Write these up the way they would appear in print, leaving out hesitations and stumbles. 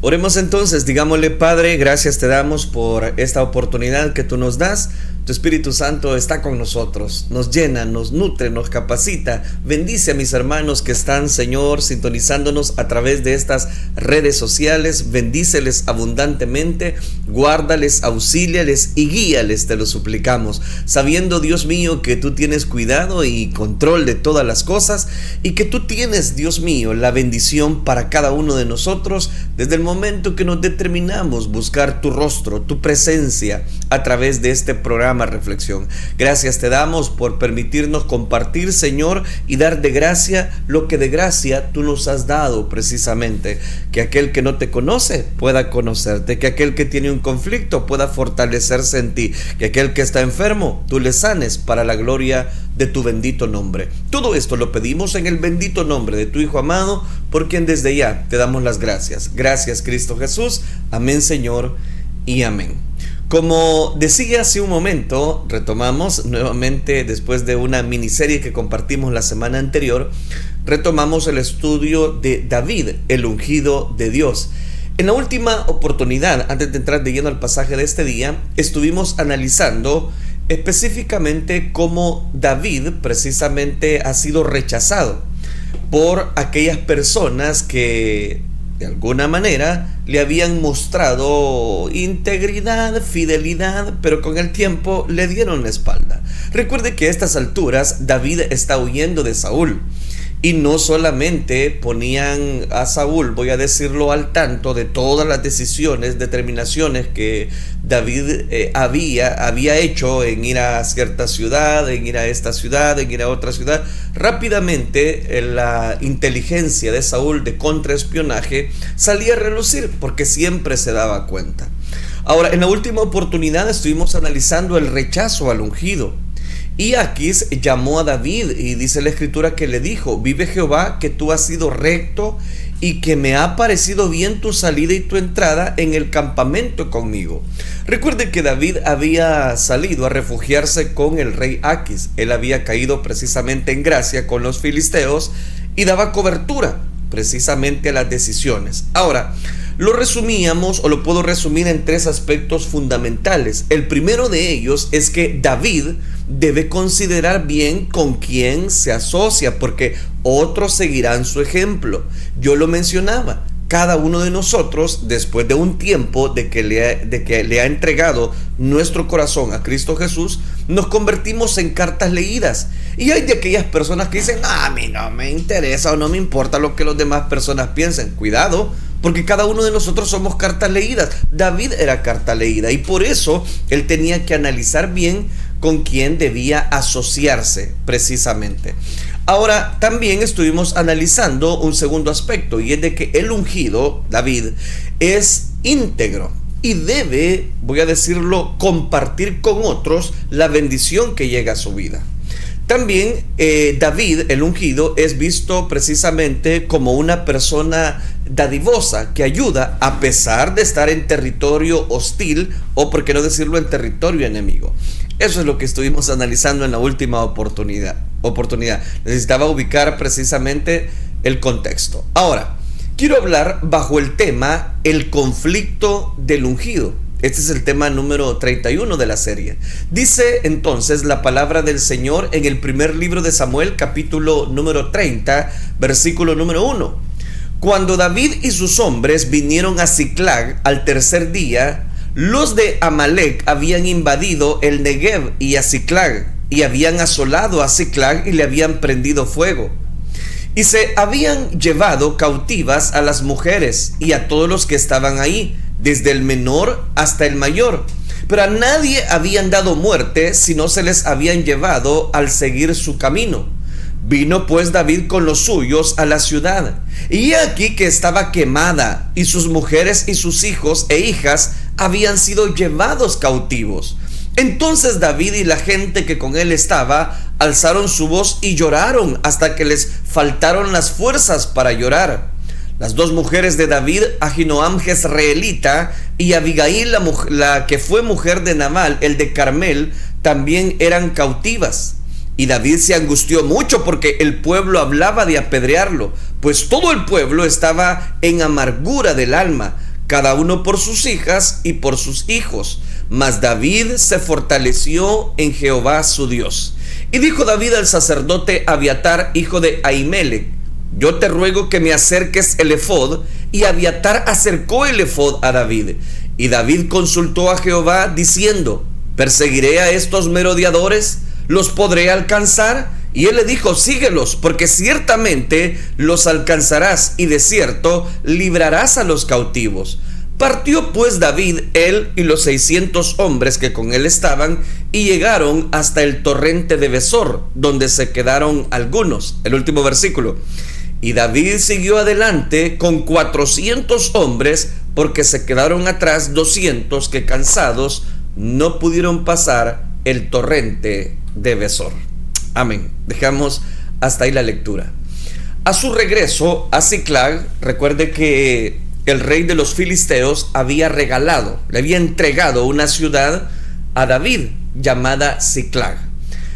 Oremos entonces, digámosle: Padre, gracias te damos por esta oportunidad que tú nos das. Tu Espíritu Santo está con nosotros, nos llena, nos nutre, nos capacita. Bendice a mis hermanos que están, Señor, sintonizándonos a través de estas redes sociales. Bendíceles abundantemente, guárdales, auxíliales y guíales, te lo suplicamos, sabiendo, Dios mío, que tú tienes cuidado y control de todas las cosas, y que tú tienes, Dios mío, la bendición para cada uno de nosotros desde el momento que nos determinamos buscar tu rostro, tu presencia a través de este programa Reflexión. Gracias te damos por permitirnos compartir, Señor, y dar de gracia lo que de gracia tú nos has dado, precisamente. Que aquel que no te conoce pueda conocerte, que aquel que tiene un conflicto pueda fortalecerse en ti, que aquel que está enfermo tú le sanes para la gloria de tu bendito nombre. Todo esto lo pedimos en el bendito nombre de tu Hijo amado, por quien desde ya te damos las gracias. Gracias, Cristo Jesús. Amén, Señor, y amén. Como decía hace un momento, retomamos nuevamente, después de una miniserie que compartimos la semana anterior, retomamos el estudio de David, el ungido de Dios. En la última oportunidad, antes de entrar de lleno al pasaje de este día, estuvimos analizando específicamente cómo David precisamente ha sido rechazado por aquellas personas que de alguna manera le habían mostrado integridad, fidelidad, pero con el tiempo le dieron la espalda. Recuerde que a estas alturas David está huyendo de Saúl. Y no solamente ponían a Saúl, voy a decirlo, al tanto de todas las decisiones, determinaciones que David había hecho en ir a cierta ciudad, en ir a esta ciudad, en ir a otra ciudad. Rápidamente la inteligencia de Saúl de contraespionaje salía a relucir, porque siempre se daba cuenta. Ahora, en la última oportunidad estuvimos analizando el rechazo al ungido. Y Aquis llamó a David y dice la escritura que le dijo: vive Jehová, que tú has sido recto y que me ha parecido bien tu salida y tu entrada en el campamento conmigo. Recuerde que David había salido a refugiarse con el rey Aquis. Él había caído precisamente en gracia con los filisteos y daba cobertura precisamente a las decisiones. Ahora, lo resumíamos, o lo puedo resumir, en tres aspectos fundamentales. El primero de ellos es que David debe considerar bien con quién se asocia, porque otros seguirán su ejemplo. Yo lo mencionaba. Cada uno de nosotros, después de un tiempo de que le ha entregado nuestro corazón a Cristo Jesús, nos convertimos en cartas leídas. Y hay de aquellas personas que dicen: a mí no me interesa o no me importa lo que las demás personas piensen. Cuidado, porque cada uno de nosotros somos cartas leídas. David era carta leída, y por eso él tenía que analizar bien con quién debía asociarse precisamente. Ahora, también estuvimos analizando un segundo aspecto, y es de que el ungido, David, es íntegro y debe, voy a decirlo, compartir con otros la bendición que llega a su vida. También David, el ungido, es visto precisamente como una persona dadivosa que ayuda a pesar de estar en territorio hostil, o por qué no decirlo, en territorio enemigo. Eso es lo que estuvimos analizando en la última oportunidad. Necesitaba ubicar precisamente el contexto. Ahora, quiero hablar bajo el tema el conflicto del ungido. Este es el tema número 31 de la serie. Dice entonces la palabra del Señor en el primer libro de Samuel, capítulo número 30, versículo número 1. Cuando David y sus hombres vinieron a Siclag al tercer día, los de Amalec habían invadido el Negev y a Siclag, y habían asolado a Siclag y le habían prendido fuego. Y se habían llevado cautivas a las mujeres y a todos los que estaban ahí, desde el menor hasta el mayor. Pero a nadie habían dado muerte, sino se les habían llevado al seguir su camino. Vino pues David con los suyos a la ciudad, y aquí que estaba quemada, y sus mujeres y sus hijos e hijas habían sido llevados cautivos. Entonces David y la gente que con él estaba alzaron su voz y lloraron hasta que les faltaron las fuerzas para llorar. Las dos mujeres de David, Ahinoam jezreelita y Abigail, la que fue mujer de Nabal, el de Carmel, también eran cautivas. Y David se angustió mucho porque el pueblo hablaba de apedrearlo, pues todo el pueblo estaba en amargura del alma. cada uno por sus hijas y por sus hijos. Mas David se fortaleció en Jehová su Dios. Y dijo David al sacerdote Abiatar, hijo de Ahimelech: yo te ruego que me acerques el efod. Y Abiatar acercó el efod a David. Y David consultó a Jehová diciendo: ¿perseguiré a estos merodeadores? ¿Los podré alcanzar? Y él le dijo: síguelos, porque ciertamente los alcanzarás, y de cierto librarás a los cautivos. Partió pues David, él y los 600 hombres que con él estaban, y llegaron hasta el torrente de Besor, donde se quedaron algunos. El último versículo. Y David siguió adelante con 400 hombres, porque se quedaron atrás 200 que, cansados, no pudieron pasar el torrente de Besor. Amén. Dejamos hasta ahí la lectura. A su regreso a Siclag, recuerde que el rey de los filisteos había regalado, le había entregado una ciudad a David llamada Siclag.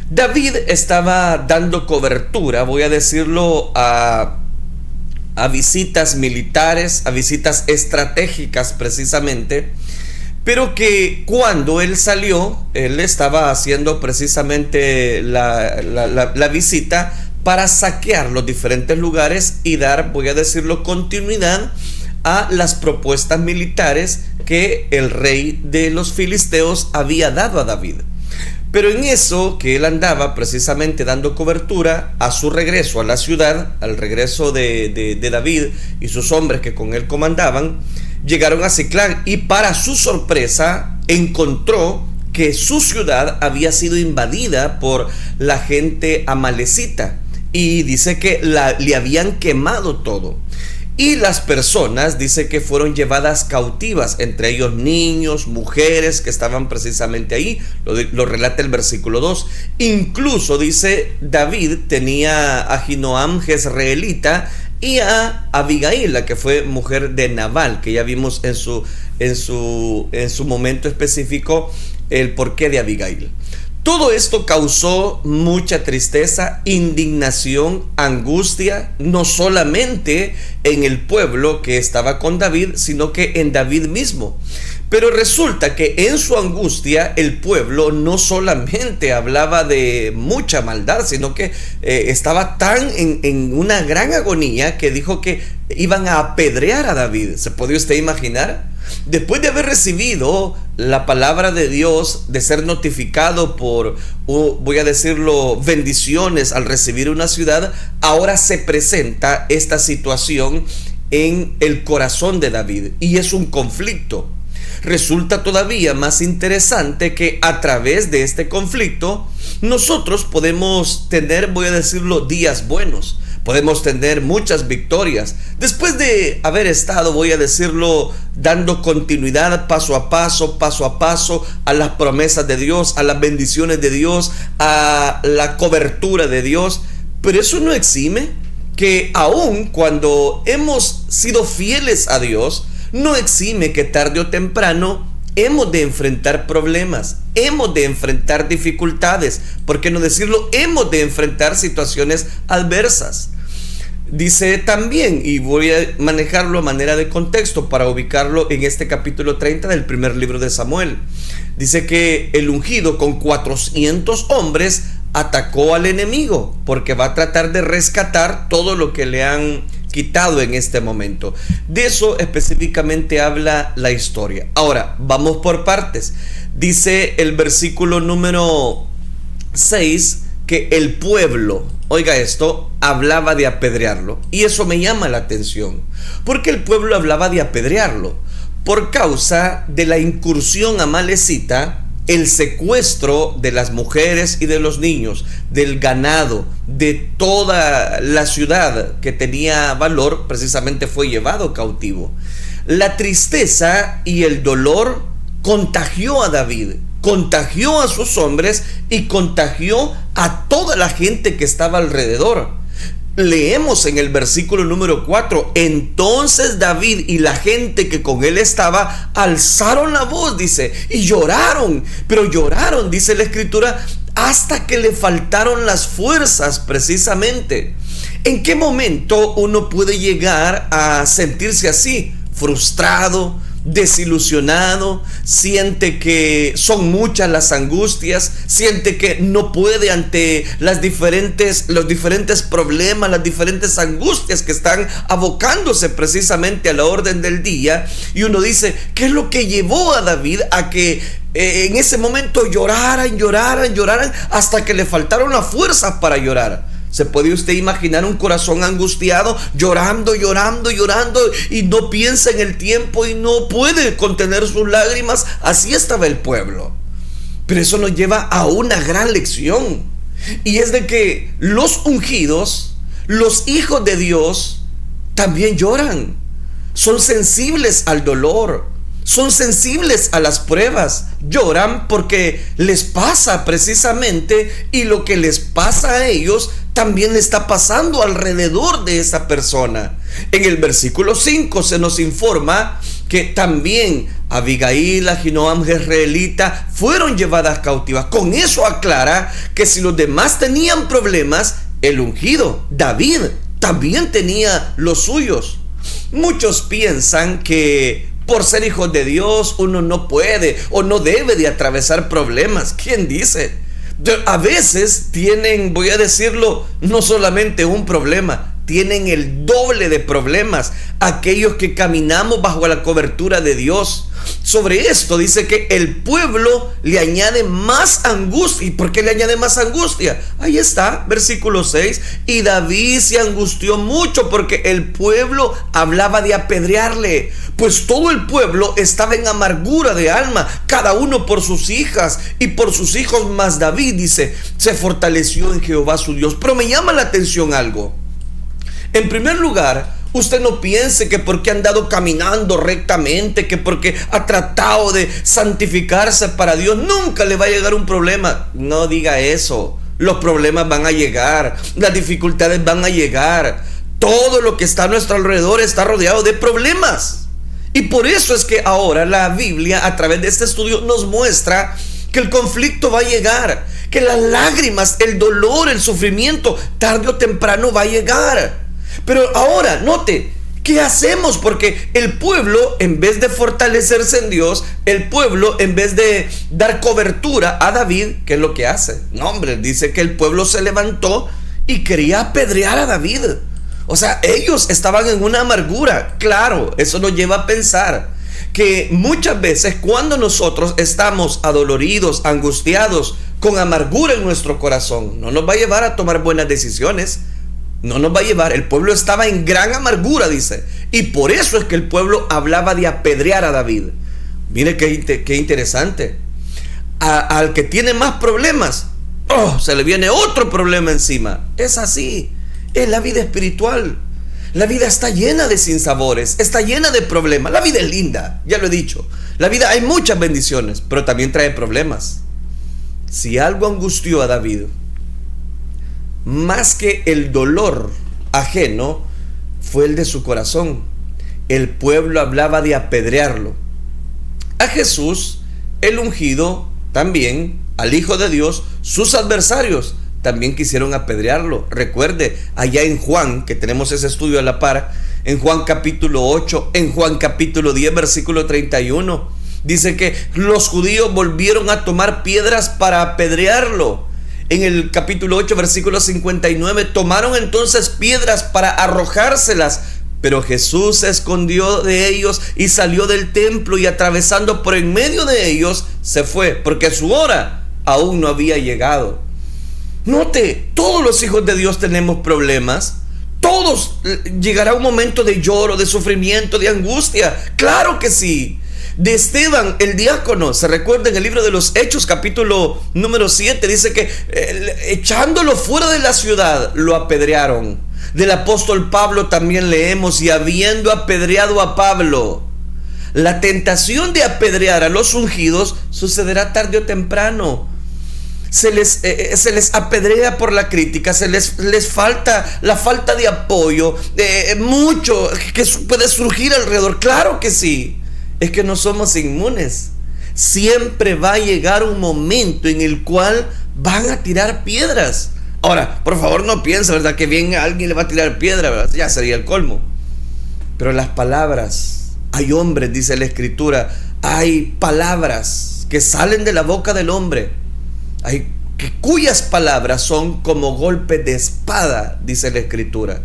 David estaba dando cobertura, voy a decirlo, a visitas militares, a visitas estratégicas precisamente, pero que cuando él salió, él estaba haciendo precisamente la visita para saquear los diferentes lugares y dar, voy a decirlo, continuidad a las propuestas militares que el rey de los filisteos había dado a David. Pero en eso que él andaba precisamente dando cobertura, a su regreso a la ciudad, al regreso de David y sus hombres que con él comandaban, llegaron a Siclag, y para su sorpresa encontró que su ciudad había sido invadida por la gente amalecita, y dice que le habían quemado todo. Y las personas, dice que fueron llevadas cautivas, entre ellos niños, mujeres que estaban precisamente ahí, lo relata el versículo 2. Incluso dice, David tenía a Ahinoam jezreelita y a Abigail, la que fue mujer de Nabal, que ya vimos en su momento específico el porqué de Abigail. Todo esto causó mucha tristeza, indignación, angustia, no solamente en el pueblo que estaba con David, sino que en David mismo. Pero resulta que en su angustia el pueblo no solamente hablaba de mucha maldad, sino que estaba tan en una gran agonía que dijo que iban a apedrear a David. ¿Se puede usted imaginar? Después de haber recibido la palabra de Dios, de ser notificado por, voy a decirlo, bendiciones al recibir una ciudad, ahora se presenta esta situación en el corazón de David, y es un conflicto. Resulta todavía más interesante que a través de este conflicto nosotros podemos tener, voy a decirlo, días buenos. Podemos tener muchas victorias. Después de haber estado, voy a decirlo, dando continuidad paso a paso a las promesas de Dios, a las bendiciones de Dios, a la cobertura de Dios. Pero eso no exime que aun cuando hemos sido fieles a Dios, no exime que tarde o temprano hemos de enfrentar problemas, hemos de enfrentar dificultades, ¿por qué no decirlo? Hemos de enfrentar situaciones adversas. Dice también, y voy a manejarlo a manera de contexto para ubicarlo en este capítulo 30 del primer libro de Samuel. Dice que el ungido con 400 hombres atacó al enemigo, porque va a tratar de rescatar todo lo que le han quitado en este momento. De eso específicamente habla la historia. Ahora, vamos por partes. Dice el versículo número 6 que el pueblo, oiga esto, hablaba de apedrearlo. Y eso me llama la atención, porque el pueblo hablaba de apedrearlo por causa de la incursión amalecita, el secuestro de las mujeres y de los niños, del ganado, de toda la ciudad que tenía valor, precisamente fue llevado cautivo. La tristeza y el dolor contagió a David, contagió a sus hombres y contagió a toda la gente que estaba alrededor. Leemos en el versículo número 4, entonces David y la gente que con él estaba alzaron la voz, dice, y lloraron, pero lloraron, dice la escritura, hasta que le faltaron las fuerzas precisamente. ¿En qué momento uno puede llegar a sentirse así? frustrado, desilusionado, siente que son muchas las angustias, siente que no puede ante los diferentes problemas, las diferentes angustias que están abocándose precisamente a la orden del día. Y uno dice, ¿qué es lo que llevó a David a que en ese momento lloraran hasta que le faltaron las fuerzas para llorar? ¿Se puede usted imaginar un corazón angustiado, llorando y no piensa en el tiempo y no puede contener sus lágrimas? Así estaba el pueblo. Pero eso nos lleva a una gran lección, y es de que los ungidos, los hijos de Dios, también lloran. Son sensibles al dolor, son sensibles a las pruebas, lloran porque les pasa precisamente, y lo que les pasa a ellos también le está pasando alrededor de esa persona. En el versículo 5 se nos informa que también Abigail, Ahinoam jezreelita, fueron llevadas cautivas. Con eso aclara que si los demás tenían problemas, el ungido, David, también tenía los suyos. Muchos piensan que por ser hijos de Dios uno no puede o no debe de atravesar problemas. ¿Quién dice? A veces tienen, voy a decirlo, no solamente un problema, tienen el doble de problemas aquellos que caminamos bajo la cobertura de Dios. Sobre esto dice que el pueblo le añade más angustia. ¿Y por qué le añade más angustia? Ahí está, versículo 6. Y David se angustió mucho porque el pueblo hablaba de apedrearle, pues todo el pueblo estaba en amargura de alma, cada uno por sus hijas y por sus hijos. Mas David, dice, se fortaleció en Jehová su Dios. Pero me llama la atención algo. En primer lugar, usted no piense que porque ha andado caminando rectamente, que porque ha tratado de santificarse para Dios, nunca le va a llegar un problema. No diga eso. Los problemas van a llegar, las dificultades van a llegar. Todo lo que está a nuestro alrededor está rodeado de problemas. Y por eso es que ahora la Biblia, a través de este estudio, nos muestra que el conflicto va a llegar, que las lágrimas, el dolor, el sufrimiento, tarde o temprano va a llegar. Pero ahora, note, ¿qué hacemos? Porque el pueblo, en vez de fortalecerse en Dios, el pueblo, en vez de dar cobertura a David, ¿qué es lo que hace? No, hombre, dice que el pueblo se levantó y quería apedrear a David. O sea, ellos estaban en una amargura. Claro, eso nos lleva a pensar que muchas veces cuando nosotros estamos adoloridos, angustiados, con amargura en nuestro corazón, no nos va a llevar a tomar buenas decisiones. No nos va a llevar. El pueblo estaba en gran amargura, dice, y por eso es que el pueblo hablaba de apedrear a David. Mire qué interesante. Al que tiene más problemas, se le viene otro problema encima. Es así, es la vida espiritual. La vida está llena de sinsabores, está llena de problemas. La vida es linda, ya lo he dicho. La vida, hay muchas bendiciones, pero también trae problemas. Si algo angustió a David, más que el dolor ajeno, fue el de su corazón. El pueblo hablaba de apedrearlo. A Jesús, el ungido, también, al Hijo de Dios, sus adversarios también quisieron apedrearlo. Recuerde, allá en Juan, que tenemos ese estudio a la par, en Juan capítulo 8, en Juan capítulo 10, versículo 31, dice que los judíos volvieron a tomar piedras para apedrearlo. En el capítulo 8, versículo 59, tomaron entonces piedras para arrojárselas, pero Jesús se escondió de ellos y salió del templo, y atravesando por en medio de ellos se fue, porque su hora aún no había llegado. Note, todos los hijos de Dios tenemos problemas. Todos llegará un momento de lloro, de sufrimiento, de angustia. Claro que sí. De Esteban, el diácono, se recuerda en el libro de los Hechos, capítulo número 7, dice que echándolo fuera de la ciudad, lo apedrearon. Del apóstol Pablo también leemos, y habiendo apedreado a Pablo. La tentación de apedrear a los ungidos sucederá tarde o temprano. Se les apedrea por la crítica, les falta la falta de apoyo, mucho que puede surgir alrededor. Claro que sí. Es que no somos inmunes. Siempre va a llegar un momento en el cual van a tirar piedras. Ahora, por favor, no piense, ¿verdad?, que bien alguien le va a tirar piedra, ¿verdad? Ya sería el colmo. Pero las palabras Hay hombres, dice la Escritura, hay palabras que salen de la boca del hombre, cuyas palabras son como golpes de espada, dice la Escritura.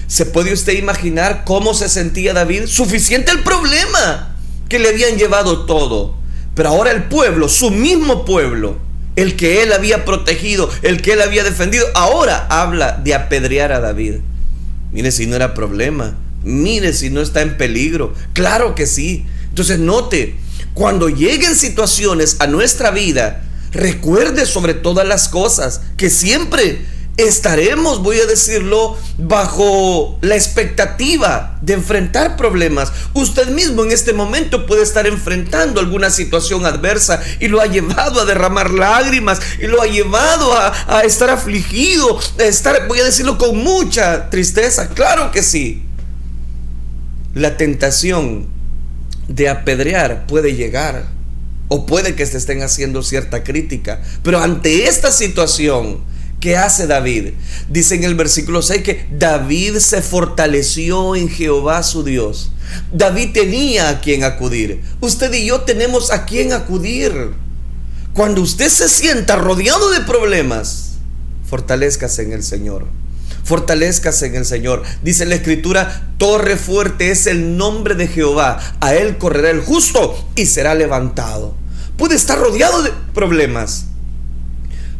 ¿Se puede usted imaginar cómo se sentía David? Suficiente el problema que le habían llevado todo, pero ahora el pueblo, su mismo pueblo, el que él había protegido, el que él había defendido, ahora habla de apedrear a David. Mire si no era problema, mire si no está en peligro. Claro que sí. Entonces note, cuando lleguen situaciones a nuestra vida, recuerde sobre todas las cosas que siempre estaremos, voy a decirlo, bajo la expectativa de enfrentar problemas. Usted mismo en este momento puede estar enfrentando alguna situación adversa y lo ha llevado a derramar lágrimas, y lo ha llevado a estar afligido, a estar, voy a decirlo, con mucha tristeza. Claro que sí. La tentación de apedrear puede llegar, o puede que se estén haciendo cierta crítica, pero ante esta situación, ¿qué hace David? Dice en el versículo 6 que David se fortaleció en Jehová su Dios. David tenía a quien acudir. Usted y yo tenemos a quien acudir. Cuando usted se sienta rodeado de problemas, fortalézcase en el Señor. Fortalézcase en el Señor. Dice la Escritura, torre fuerte es el nombre de Jehová. A él correrá el justo y será levantado. Puede estar rodeado de problemas.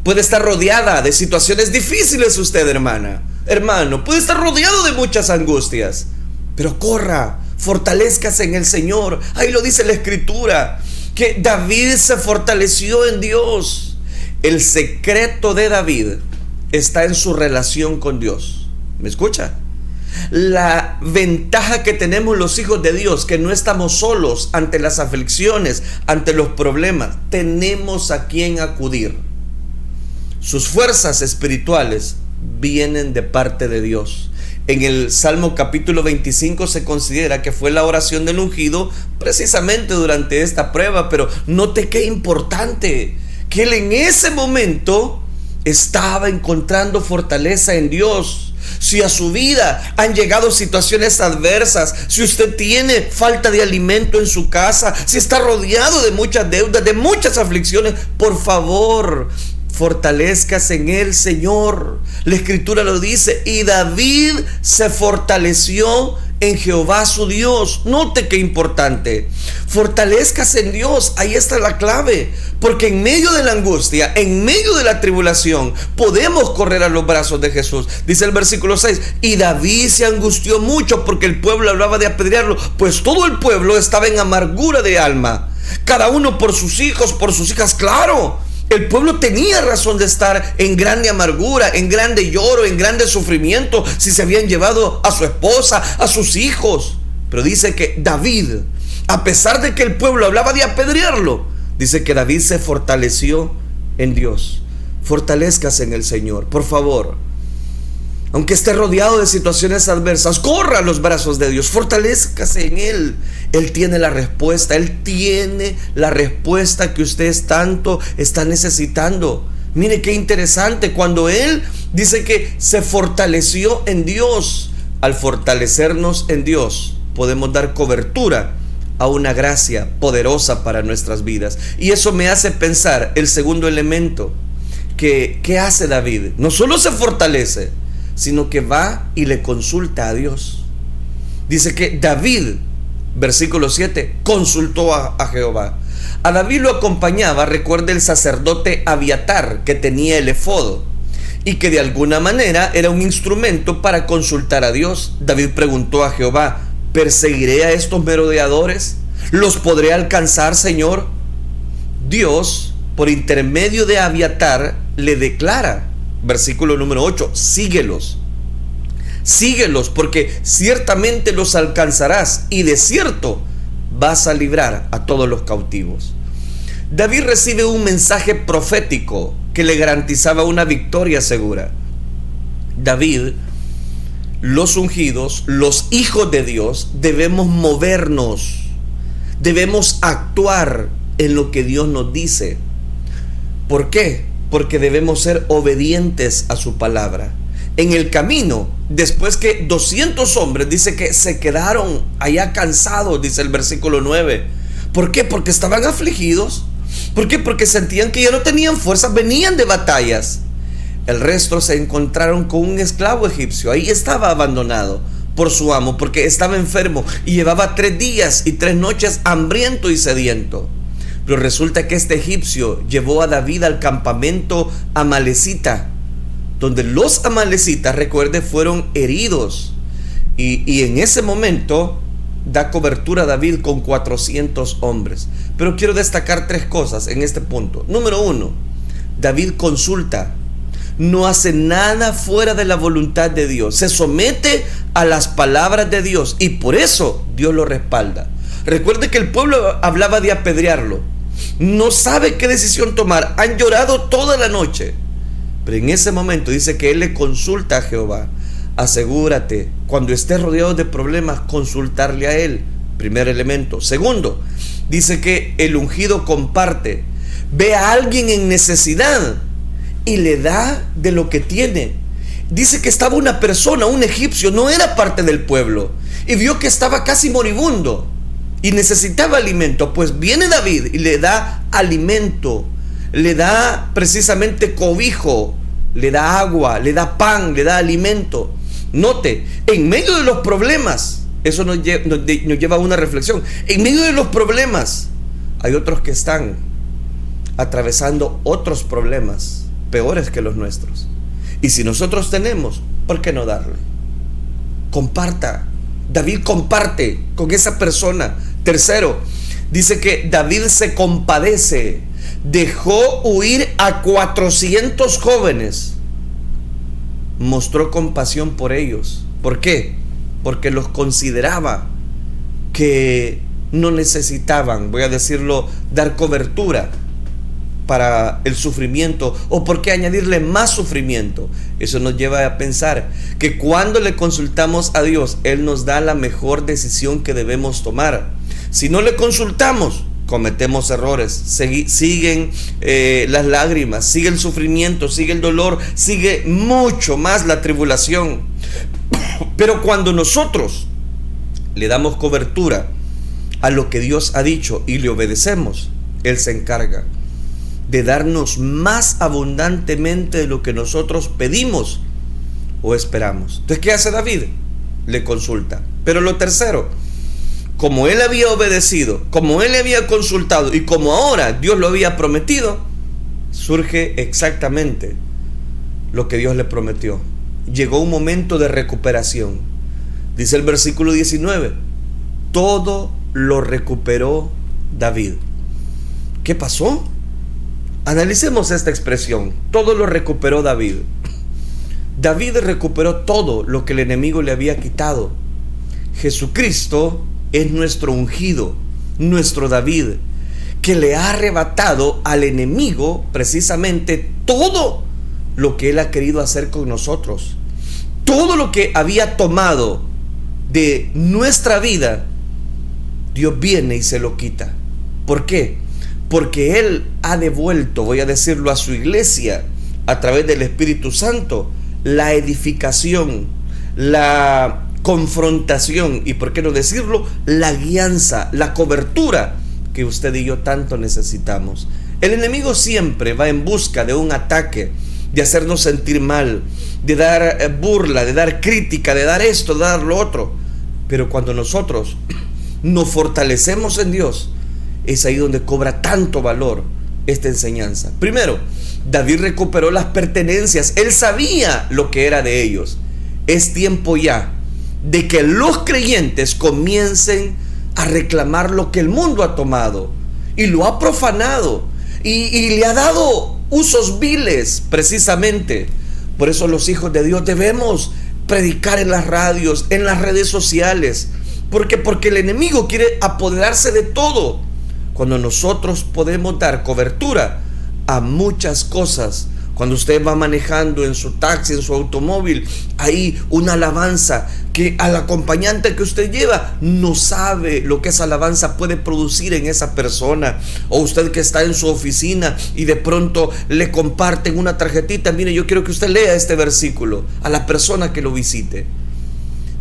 Puede estar rodeada de situaciones difíciles usted, hermano, puede estar rodeado de muchas angustias, pero corra, fortalezcase en el Señor. Ahí lo dice la Escritura, que David se fortaleció en Dios. El secreto de David está en su relación con Dios. ¿Me escucha? La ventaja que tenemos los hijos de Dios, que no estamos solos ante las aflicciones, ante los problemas. Tenemos a quien acudir. Sus fuerzas espirituales vienen de parte de Dios. En el Salmo capítulo 25 se considera que fue la oración del ungido precisamente durante esta prueba, pero note qué importante, que él en ese momento estaba encontrando fortaleza en Dios. Si a su vida han llegado situaciones adversas, si usted tiene falta de alimento en su casa, si está rodeado de muchas deudas, de muchas aflicciones, por favor, fortalezcas en el Señor. La Escritura lo dice, y David se fortaleció en Jehová su Dios. Note qué importante, fortalezcas en Dios. Ahí está la clave, porque en medio de la angustia, en medio de la tribulación, podemos correr a los brazos de Jesús. Dice el versículo 6, y David se angustió mucho porque el pueblo hablaba de apedrearlo, pues todo el pueblo estaba en amargura de alma, cada uno por sus hijos, por sus hijas. Claro, el pueblo tenía razón de estar en grande amargura, en grande lloro, en grande sufrimiento, si se habían llevado a su esposa, a sus hijos. Pero dice que David, a pesar de que el pueblo hablaba de apedrearlo, dice que David se fortaleció en Dios. Fortalezcas en el Señor, por favor. Aunque esté rodeado de situaciones adversas, corra a los brazos de Dios, fortalezcase en Él. Él tiene la respuesta, Él tiene la respuesta que ustedes tanto están necesitando. Mire qué interesante, cuando Él dice que se fortaleció en Dios, al fortalecernos en Dios, podemos dar cobertura a una gracia poderosa para nuestras vidas. Y eso me hace pensar el segundo elemento, ¿qué hace David? No solo se fortalece, sino que va y le consulta a Dios. Dice que David, versículo 7, consultó a Jehová. A David lo acompañaba, recuerde, el sacerdote Abiatar, que tenía el efodo y que de alguna manera era un instrumento para consultar a Dios. David preguntó a Jehová, ¿perseguiré a estos merodeadores? ¿Los podré alcanzar, Señor? Dios, por intermedio de Abiatar, le declara, versículo número 8, síguelos, porque ciertamente los alcanzarás y de cierto vas a librar a todos los cautivos. David recibe un mensaje profético que le garantizaba una victoria segura. David, los ungidos, los hijos de Dios, debemos movernos, debemos actuar en lo que Dios nos dice. ¿Por qué? Porque debemos ser obedientes a su palabra. En el camino Después que 200 hombres, dice que se quedaron allá cansados, dice el versículo 9. ¿Por qué? Porque estaban afligidos. ¿Por qué? Porque sentían que ya no tenían fuerzas, venían de batallas. El resto se encontraron con un esclavo egipcio. Ahí estaba abandonado por su amo, porque estaba enfermo y llevaba 3 días y 3 noches hambriento y sediento. Pero resulta que este egipcio llevó a David al campamento amalecita, donde los amalecitas, recuerde, fueron heridos. Y en ese momento da cobertura a David con 400 hombres. Pero quiero destacar 3 cosas en este punto. Número 1, David consulta. No hace nada fuera de la voluntad de Dios. Se somete a las palabras de Dios y por eso Dios lo respalda. Recuerde que el pueblo hablaba de apedrearlo. No sabe qué decisión tomar. Han llorado toda la noche. Pero en ese momento dice que él le consulta a Jehová. Asegúrate, cuando estés rodeado de problemas, consultarle a él. Primer elemento. Segundo, dice que el ungido comparte. Ve a alguien en necesidad y le da de lo que tiene. Dice que estaba una persona, un egipcio, no era parte del pueblo, y vio que estaba casi moribundo y necesitaba alimento. Pues viene David y le da alimento, le da precisamente cobijo, le da agua, le da pan, le da alimento. Note, en medio de los problemas, eso nos lleva a una reflexión. En medio de los problemas hay otros que están atravesando otros problemas peores que los nuestros. Y si nosotros tenemos, ¿por qué no darle? Comparta. David comparte con esa persona. Tercero, dice que David se compadece. Dejó huir a 400 jóvenes. Mostró compasión por ellos. ¿Por qué? Porque los consideraba que no necesitaban, voy a decirlo, dar cobertura para el sufrimiento, o por qué añadirle más sufrimiento. Eso nos lleva a pensar que cuando le consultamos a Dios, Él nos da la mejor decisión que debemos tomar. Si no le consultamos, cometemos errores. Siguen las lágrimas, sigue el sufrimiento, sigue el dolor, sigue mucho más la tribulación. Pero cuando nosotros le damos cobertura a lo que Dios ha dicho y le obedecemos, Él se encarga de darnos más abundantemente de lo que nosotros pedimos o esperamos. Entonces, ¿qué hace David? Le consulta. Pero lo tercero, como él había obedecido, como él le había consultado y como ahora Dios lo había prometido, surge exactamente lo que Dios le prometió. Llegó un momento de recuperación. Dice el versículo 19, todo lo recuperó David. ¿Qué pasó? Analicemos esta expresión. Todo lo recuperó David. David recuperó todo lo que el enemigo le había quitado. Jesucristo es nuestro ungido, nuestro David, que le ha arrebatado al enemigo precisamente todo lo que él ha querido hacer con nosotros. Todo lo que había tomado de nuestra vida, Dios viene y se lo quita. ¿Por qué? Porque Él ha devuelto, voy a decirlo, a su iglesia a través del Espíritu Santo, la edificación, la confrontación y, por qué no decirlo, la guianza, la cobertura que usted y yo tanto necesitamos. El enemigo siempre va en busca de un ataque, de hacernos sentir mal, de dar burla, de dar crítica, de dar esto, de dar lo otro. Pero cuando nosotros nos fortalecemos en Dios, es ahí donde cobra tanto valor esta enseñanza. Primero, David recuperó las pertenencias. Él sabía lo que era de ellos. Es tiempo ya de que los creyentes comiencen a reclamar lo que el mundo ha tomado y lo ha profanado y le ha dado usos viles precisamente. Por eso los hijos de Dios debemos predicar en las radios, en las redes sociales. Porque el enemigo quiere apoderarse de todo. Cuando nosotros podemos dar cobertura a muchas cosas, Cuando usted va manejando en su taxi, en su automóvil, hay una alabanza que al acompañante que usted lleva no sabe lo que esa alabanza puede producir en esa persona. O usted que está en su oficina y de pronto le comparten una tarjetita: mire, yo quiero que usted lea este versículo a la persona que lo visite.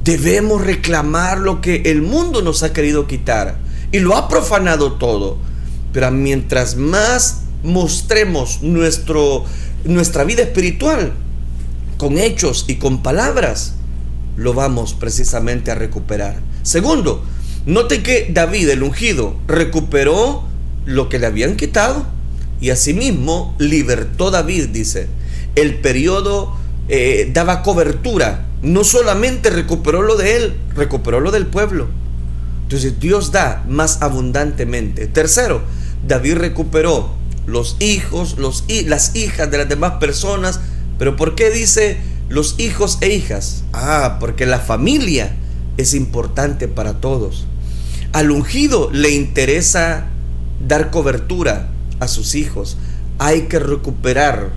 Debemos reclamar lo que el mundo nos ha querido quitar y lo ha profanado todo. Pero mientras más mostremos nuestra vida espiritual con hechos y con palabras, lo vamos precisamente a recuperar. Segundo, note que David, el ungido, recuperó lo que le habían quitado y asimismo libertó David, dice. El periodo daba cobertura. No solamente recuperó lo de él, recuperó lo del pueblo. Entonces Dios da más abundantemente. Tercero, David recuperó los hijos, las hijas de las demás personas. ¿Pero por qué dice los hijos e hijas? Porque la familia es importante para todos. Al ungido le interesa dar cobertura a sus hijos. Hay que recuperar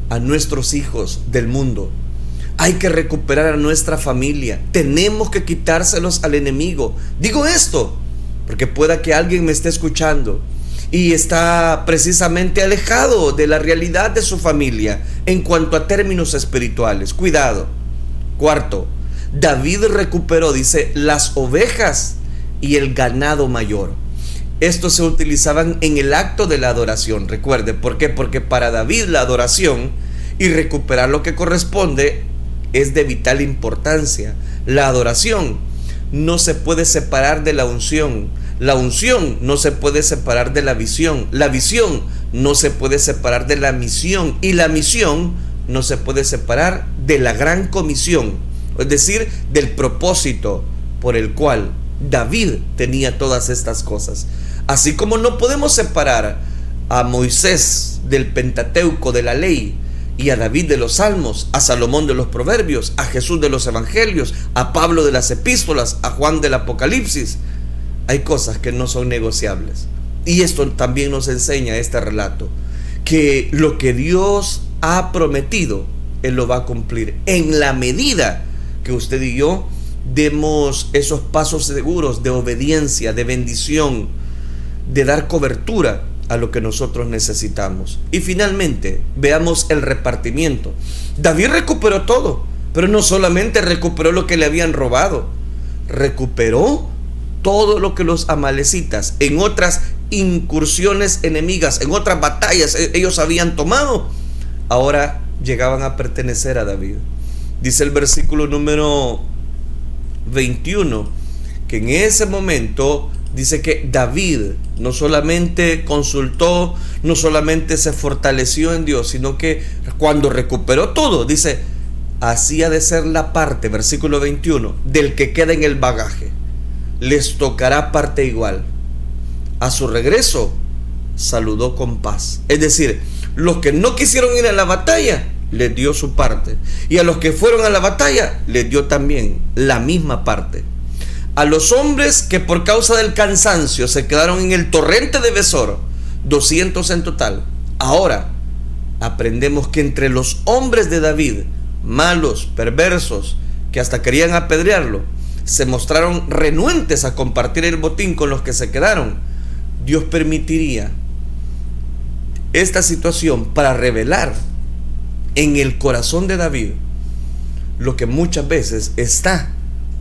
a nuestros hijos del mundo. Hay que recuperar a nuestra familia. Tenemos que quitárselos al enemigo. Digo esto porque pueda que alguien me esté escuchando y está precisamente alejado de la realidad de su familia en cuanto a términos espirituales. Cuidado. Cuarto, David recuperó, dice, las ovejas y el ganado mayor. Estos se utilizaban en el acto de la adoración. Recuerde, ¿por qué? Porque para David la adoración y recuperar lo que corresponde es de vital importancia. La adoración no se puede separar de la unción. La unción no se puede separar de la visión. La visión no se puede separar de la misión. Y la misión no se puede separar de la gran comisión, es decir, del propósito por el cual David tenía todas estas cosas. Así como no podemos separar a Moisés del Pentateuco, de la ley, y a David de los Salmos, a Salomón de los Proverbios, a Jesús de los Evangelios, a Pablo de las Epístolas, a Juan del Apocalipsis, hay cosas que no son negociables. Y esto también nos enseña este relato, que lo que Dios ha prometido, Él lo va a cumplir en la medida que usted y yo demos esos pasos seguros de obediencia, de bendición, de dar cobertura a lo que nosotros necesitamos. Y finalmente, veamos el repartimiento. David recuperó todo, pero no solamente recuperó lo que le habían robado, recuperó todo lo que los amalecitas en otras incursiones enemigas, en otras batallas ellos habían tomado, ahora llegaban a pertenecer a David. Dice el versículo número 21 que en ese momento dice que David no solamente consultó, no solamente se fortaleció en Dios, sino que cuando recuperó todo, dice, así ha de ser la parte, versículo 21, del que queda en el bagaje. Les tocará parte igual. A su regreso, saludó con paz. Es decir, los que no quisieron ir a la batalla, les dio su parte. Y a los que fueron a la batalla, les dio también la misma parte. A los hombres que por causa del cansancio se quedaron en el torrente de Besor, 200 en total. Ahora aprendemos que entre los hombres de David, malos, perversos, que hasta querían apedrearlo, se mostraron renuentes a compartir el botín con los que se quedaron. Dios permitiría esta situación para revelar en el corazón de David lo que muchas veces está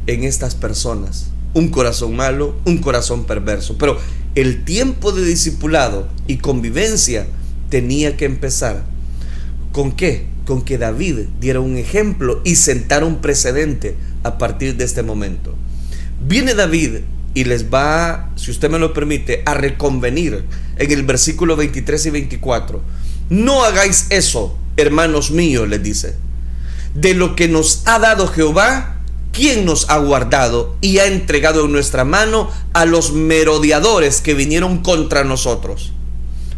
en estas personas: un corazón malo, un corazón perverso. Pero el tiempo de discipulado y convivencia tenía que empezar. ¿Con qué? Con que David diera un ejemplo y sentara un precedente a partir de este momento. Viene David y les va, si usted me lo permite, a reconvenir en el versículo 23 y 24. No hagáis eso, hermanos míos, les dice. De lo que nos ha dado Jehová, ¿quién nos ha guardado y ha entregado en nuestra mano a los merodeadores que vinieron contra nosotros?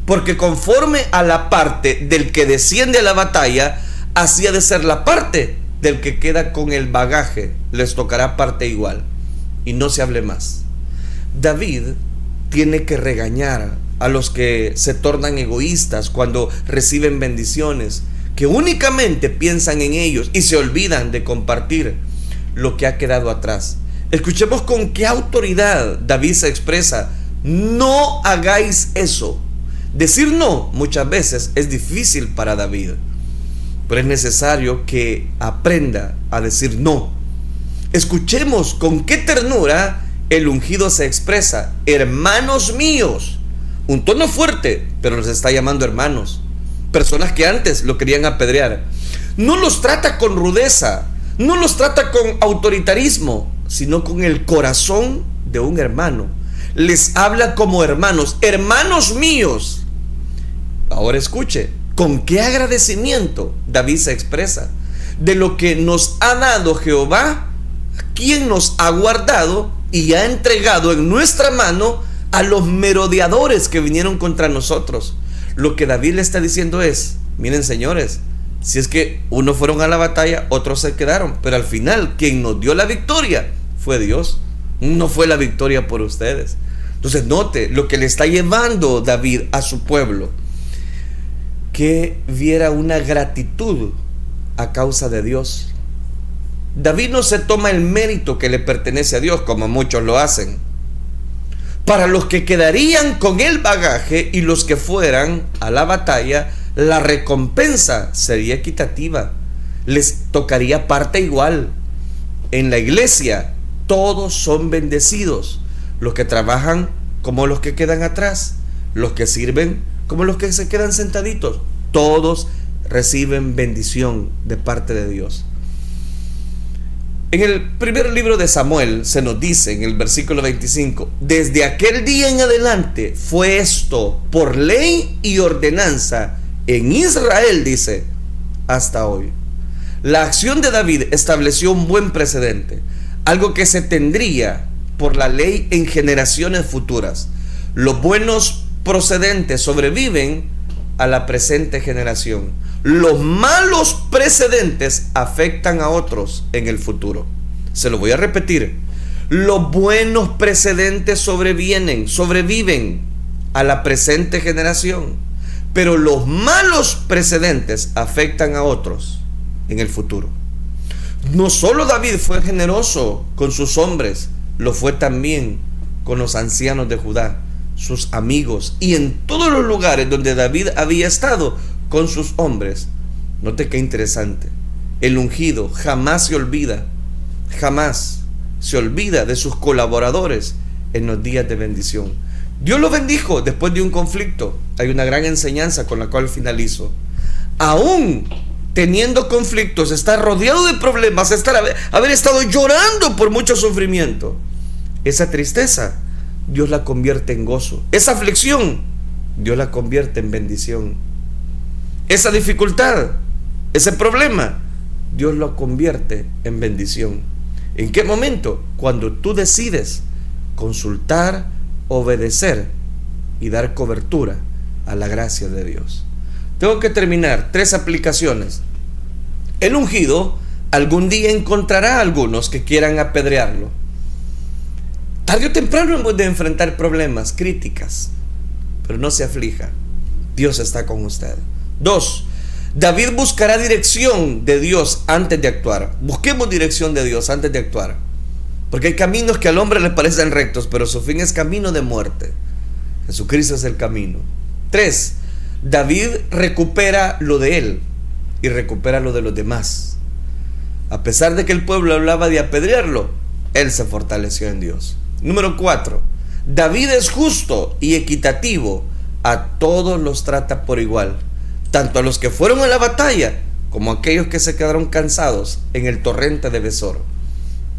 Porque conforme a la parte del que desciende a la batalla, así ha de ser la parte del que queda con el bagaje. Les tocará parte igual. Y no se hable más. David tiene que regañar a los que se tornan egoístas cuando reciben bendiciones, que únicamente piensan en ellos y se olvidan de compartir lo que ha quedado atrás. Escuchemos con qué autoridad David se expresa: no hagáis eso. Decir no muchas veces es difícil para David, pero es necesario que aprenda a decir no. Escuchemos con qué ternura el ungido se expresa: hermanos míos. Un tono fuerte, pero los está llamando hermanos. Personas que antes lo querían apedrear. No los trata con rudeza, no los trata con autoritarismo, sino con el corazón de un hermano. Les habla como hermanos: hermanos míos. Ahora escuche con qué agradecimiento David se expresa de lo que nos ha dado Jehová, quien nos ha guardado y ha entregado en nuestra mano a los merodeadores que vinieron contra nosotros. Lo que David le está diciendo es: miren, señores, si es que unos fueron a la batalla, otros se quedaron, pero al final quien nos dio la victoria fue Dios, no fue la victoria por ustedes. Entonces note lo que le está llevando David a su pueblo: que viera una gratitud a causa de Dios. David no se toma el mérito que le pertenece a Dios, como muchos lo hacen. Para los que quedarían con el bagaje y los que fueran a la batalla, la recompensa sería equitativa. Les tocaría parte igual. En la iglesia todos son bendecidos. Los que trabajan como los que quedan atrás. Los que sirven como los que se quedan sentaditos. Todos reciben bendición de parte de Dios. En el primer libro de Samuel se nos dice en el versículo 25: desde aquel día en adelante fue esto por ley y ordenanza en Israel, dice, hasta hoy. La acción de David estableció un buen precedente, algo que se tendría por la ley en generaciones futuras. Los buenos procedentes sobreviven a la presente generación. Los malos precedentes afectan a otros en el futuro. Se lo voy a repetir: los buenos precedentes sobreviven a la presente generación, pero los malos precedentes afectan a otros en el futuro. No solo David fue generoso con sus hombres, lo fue también con los ancianos de Judá, sus amigos, y en todos los lugares donde David había estado con sus hombres. Note qué interesante: el ungido jamás se olvida de sus colaboradores en los días de bendición. Dios lo bendijo después de un conflicto. Hay una gran enseñanza con la cual finalizo. Aún teniendo conflictos, estar rodeado de problemas, haber estado llorando por mucho sufrimiento, esa tristeza Dios la convierte en gozo. Esa aflicción Dios la convierte en bendición. Esa dificultad, ese problema, Dios lo convierte en bendición. ¿En qué momento? Cuando tú decides consultar, obedecer y dar cobertura a la gracia de Dios. Tengo que terminar. 3 aplicaciones. El ungido algún día encontrará a algunos que quieran apedrearlo. Tarde o temprano hemos de enfrentar problemas, críticas, pero no se aflija. Dios está con usted. 2. David buscará dirección de Dios antes de actuar. Busquemos dirección de Dios antes de actuar, porque hay caminos que al hombre le parecen rectos, pero su fin es camino de muerte. Jesucristo es el camino. 3. David recupera lo de él y recupera lo de los demás. A pesar de que el pueblo hablaba de apedrearlo, él se fortaleció en Dios. Número 4. David es justo y equitativo. A todos los trata por igual, tanto a los que fueron a la batalla como a aquellos que se quedaron cansados en el torrente de Besor.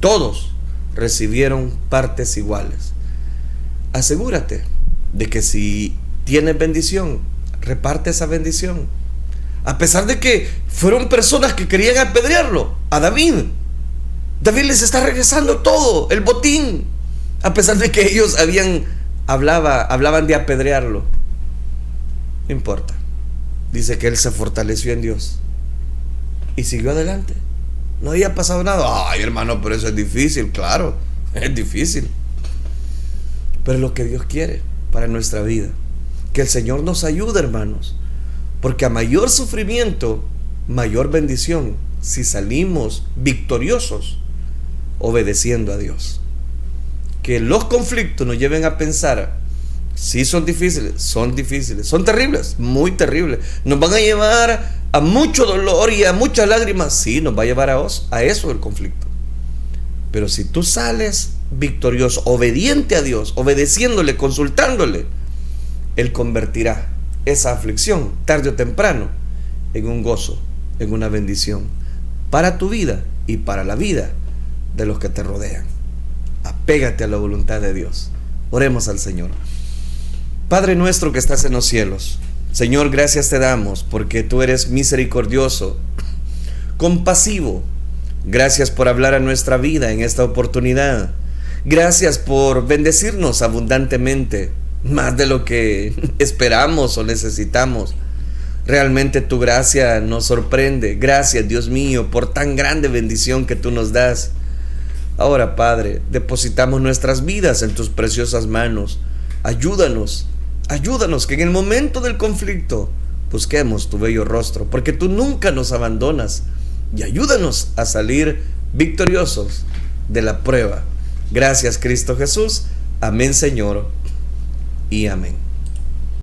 Todos recibieron partes iguales. Asegúrate de que si tienes bendición, reparte esa bendición. A pesar de que fueron personas que querían apedrearlo, a David les está regresando todo, el botín, a pesar de que ellos hablaban de apedrearlo. No importa. Dice que él se fortaleció en Dios y siguió adelante. No había pasado nada. Ay, hermano, pero eso es difícil. Claro, es difícil, pero es lo que Dios quiere para nuestra vida. Que el Señor nos ayude, hermanos, porque a mayor sufrimiento mayor bendición si salimos victoriosos obedeciendo a Dios. Que los conflictos nos lleven a pensar, sí son difíciles, son terribles, muy terribles, nos van a llevar a mucho dolor y a muchas lágrimas, sí, nos va a llevar a eso el conflicto. Pero si tú sales victorioso, obediente a Dios, obedeciéndole, consultándole, Él convertirá esa aflicción, tarde o temprano, en un gozo, en una bendición, para tu vida y para la vida de los que te rodean. Apégate a la voluntad de Dios. Oremos al Señor. Padre nuestro que estás en los cielos, Señor, gracias te damos porque tú eres misericordioso, compasivo. Gracias por hablar a nuestra vida en esta oportunidad. Gracias por bendecirnos abundantemente, más de lo que esperamos o necesitamos. Realmente tu gracia nos sorprende. Gracias, Dios mío, por tan grande bendición que tú nos das. Ahora, Padre, depositamos nuestras vidas en tus preciosas manos. Ayúdanos que en el momento del conflicto busquemos tu bello rostro, porque tú nunca nos abandonas. Y ayúdanos a salir victoriosos de la prueba. Gracias, Cristo Jesús. Amén, Señor, y amén.